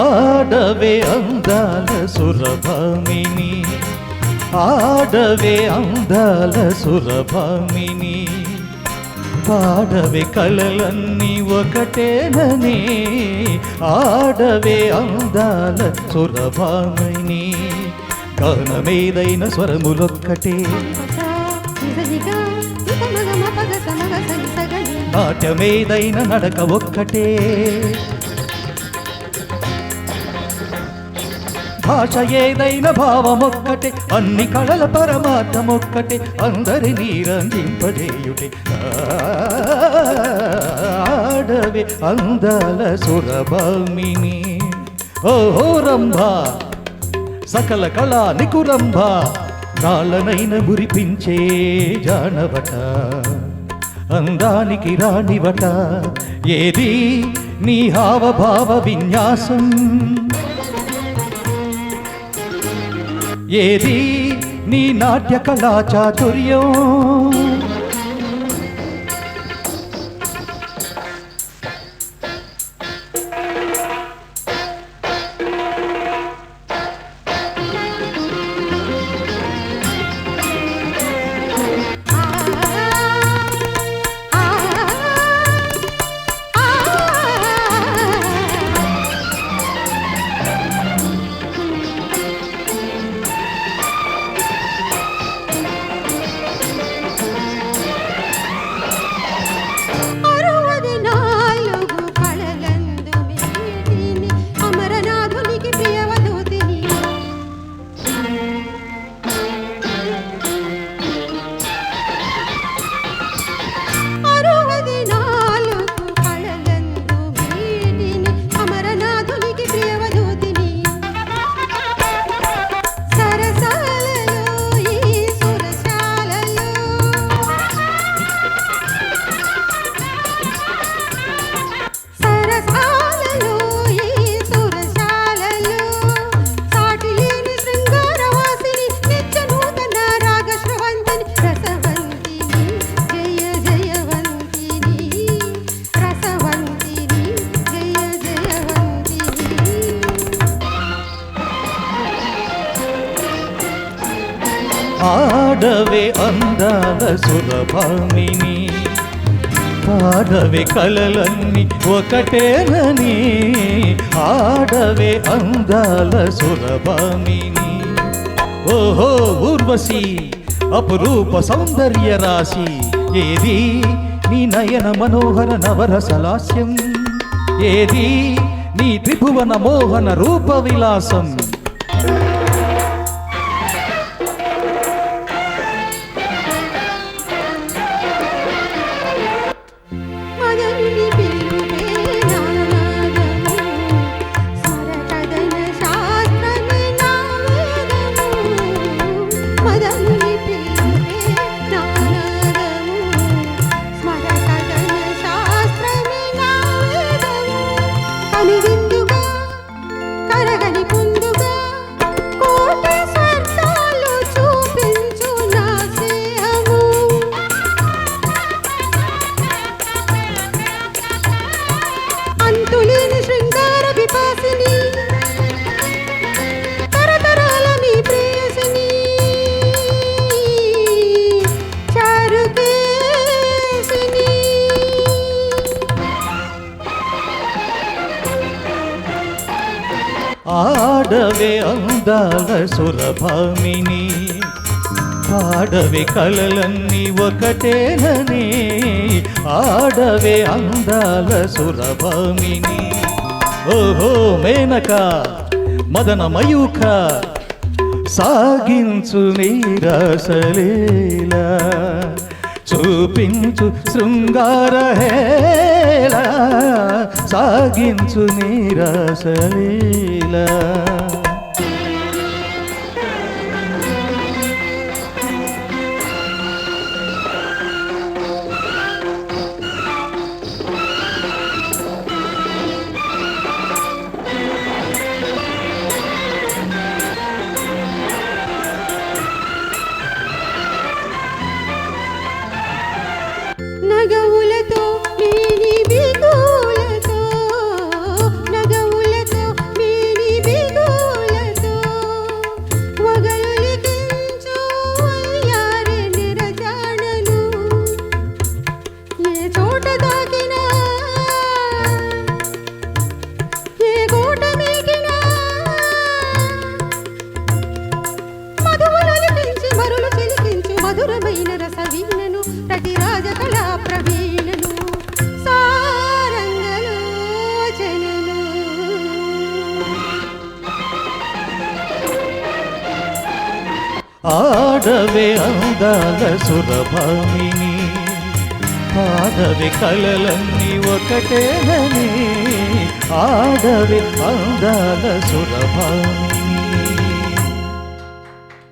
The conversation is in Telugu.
ఆడవే అందాల సురభామిని, ఆడవే అందాల సురభామిని, పాడవే కలలన్నీ ఒకటేనని, ఆడవే అందాల సురభామిని, గానమేదైన స్వరములొక్కటే, నాట్యమేదైన నడక ఒక్కటే, భాష ఏదైన భావమొక్కటే, అన్ని కళల పరమార్థమొక్కటే, అందరినీ రంజింపజేయుటే, ఆడవే అందాల సురభామిని. ఓహో రంభ సకల కళా నికురంభ, కాళ్ళనైన మురిపించే జానవట, అందానికి రాణివట, ఏది నీ హావభావ విన్యాసం, ఏది నీ నాట్య కళా చాతుర్యం, ఆడవే అందాల సురభామిని, పాడవే కలలన్నీ ఒకటేనని, ఆడవే అందాల సురభామిని. ఓహో ఊర్వశి అపురూప సౌందర్య రాశి, ఏది నీ నయన మనోహర నవరసలాస్యం, ఏది నీ త్రిభువన మోహన రూప విలాసం, ఆడవే అందాల సురభామిని, పాడవే కలలన్నీ ఒకటేనని, ఆడవే అందాల సురభామిని. ఓహో మేనక మదన మయూఖ, సాగించు నీరసలీల, చూపించు శృంగార హేళ, సాగించు నీరసలీల. నగవులతో ఆడవే అందాల సురభామిని, ఆడవే కలలన్నీ ఒకటేనని, ఆడవే అందాల సురభామిని.